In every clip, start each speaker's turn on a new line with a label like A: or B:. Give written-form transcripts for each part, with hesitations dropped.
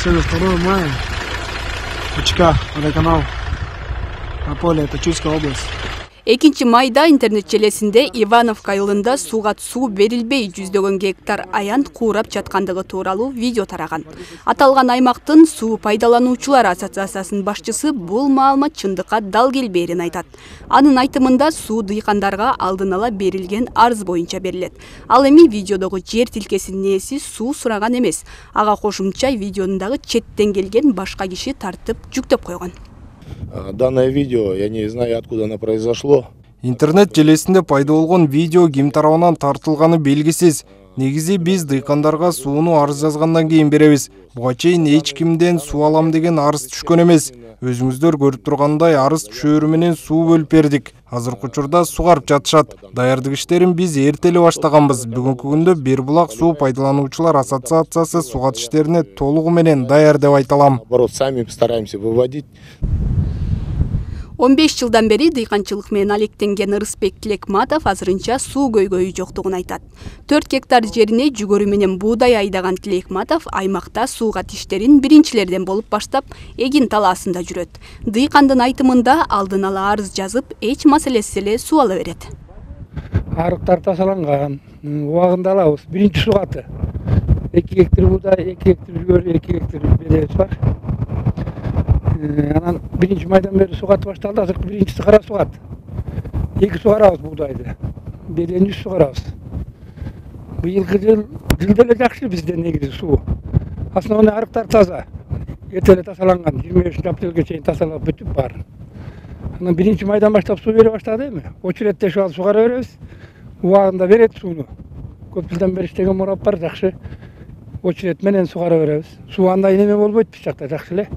A: Сегодня 2 мая. УЧК, водоканал. Поле, это Чуйская область.
B: 2 майда интернет желесинде Ивановка айылында сууга суу берилбей жүздөгөн гектар аянт куурап жаткандыгы тууралуу видео тараган. Аталган аймактын суу пайдалануучулар ассоциациясынын башчысы бул маалымат чындыкка дал келбээрин айтат. Анын айтымында суу дыйкандарга алдын ала берилген арыз боюнча берилет. Ал эми видеодогу жер тилкесинин ээси суу сураган эмес. Ага кошумча видеонун дагы четтен келген башка киши тартып жүктөп койгон.
C: Данное видео, я не знаю, откуда оно произошло.
D: Интернет желесинде пайда болгон видео ким тарабынан тартылганы белгисиз. Негизи биз дыйкандарга сууну арыз жазгандан кийин беребиз. Буга чейин эч кимден суу алам деген арыз түшкөн эмес. Өзүңүздөр көрүп тургандай арыз түшөөрү менен суу бөлүп бердик. Азыркы учурда сугарып жатышат. Даярдык иштерин биз эртеле баштаганбыз. Бүгүнкү күндө Бир булак суу пайдалануучулар ассоциациясы сугат иштерине толугу менен даяр деп айта алам.
C: Наоборот, сами стараемся выводить.
B: 15 жылдан бери дыйканчылык менен алектенген Ырысбек Тилекматов азырынча суу көйгөйү жоктугун айтат. 4 гектар жерине жүгөрү менен буудай айдаган Тилекматов аймакта суугат иштерин биринчилерден болуп баштап эгин талаасында жүрөт. Дыйкандын айтымында алдын ала арыз жазып, эч маселесиз эле суу ала берет.
E: Арыктар тазаланган, убагында алабыз. Биринчи сугаты 2 гектар буудай, 2 гектар жүгөрү, 2 гектар белебиз бар. Анан 1 майдан бери сугат башталды, азыркы биринчиси кара сугат. 2 сугарабыз буудайды. Белени сугарабыз. Быйылкы жыл деле жакшы бизде негизи суу. Основной арыктар таза. Эртеле тазаланган, 23-апрелге чейин тазалап бүтүп бар. Анан 1 майдан баштап суу бере баштады эми. Очередте ошол сугара беребиз. Убагында берет сууну. Көп жылдан бери иштеген мурап бар, жакшы. Очеред менен сугара беребиз. Суу андай неме болбойт биз жакта, жакшы эле.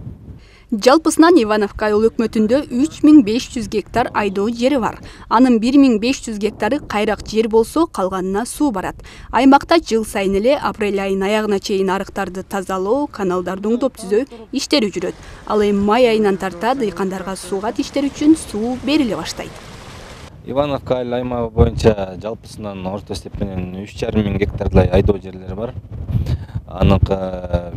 B: Жалпысынан Ивановка айыл өкмөтүндө 3500 гектар айдоо жери бар. Анын 1500 гектары кайрак жер болсо, калганына суу барат. Аймакта жыл сайын эле апрель айынын аягына чейин арыктарды тазалоо, каналдарды оңдоп түзөө иштери жүрөт. Ал эми май айынан тарта дыйкандарга суугат иштери үчүн суу бериле баштайт.
F: Ивановка айыл аймагы боюнча жалпысынан орто эсеп менен 3500 гектардай айдоо жерлери бар. Аныкы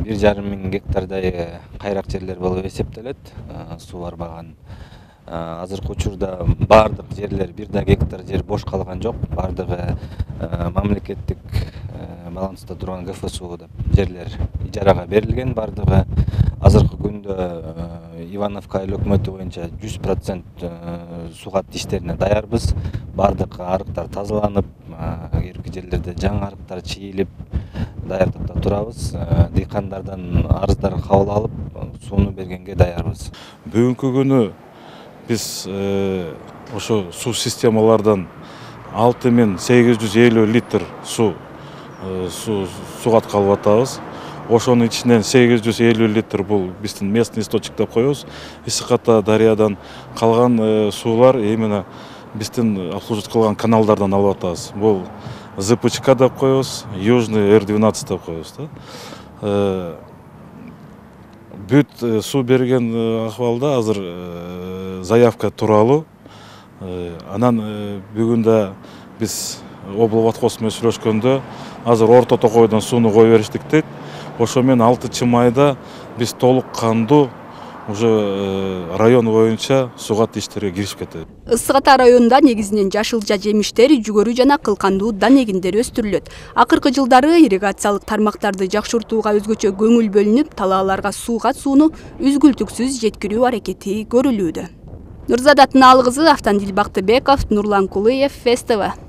F: 1500 гектардай кайрак жерлер болуп эсептелет, суу барбаган. Азыркы учурда бардык жерлер 1 гектар жер бош калган жок. Бардыгы мамлекеттик баланста турган ГФСУ деп жерлер ижарага берилген. Бардыгы азыркы күндө Ивановка айыл өкмөтү боюнча 100% сугат иштерине даярбыз. Бардык арыктар тазаланып, кийинки жерлерде жаңы арыктар чийилип даярдыкта турабыз. Дыйкандардан арыздар кабыл алып, сууну бергенге даярбыз.
G: Бүгүнкү күнү биз ошо суу системалардан 6850 литр сугат калып атабыз. Ошонун ичинен 850 литр бул биздин местный источник деп коебуз. Исыката дарыядан калган суулар именно биздин обслуживать кылган каналдардан алып атабыз. Бул ЗПЧК деп коебуз, Южный Р12 деп коебуз да. Бүт суу берген акыбалда азыр заявка тууралуу. Анан бүгүндө биз облводхоз менен сүйлөшкөндө азыр орто токойдон сууну кое бериштик дейт. Ошо менен 6 майда биз толук кандуу уже район боюнча сугат иштерге киришип кетет.
B: Ысык-Ата районунда негизинен жашылча жемиштер, жүгөрү жана кылкандуу дан эгиндери өстүрүлөт. Акыркы жылдары ирригациялык тармактарды жакшыртууга өзгөчө көңүл бөлүнүп, талааларга сугат сууну үзгүлтүксүз жеткирүү аракети көрүлүүдө. Нурзада Тынаалы кызы, Автандил Бактыбеков, Нурлан Кулыев, ФСТV.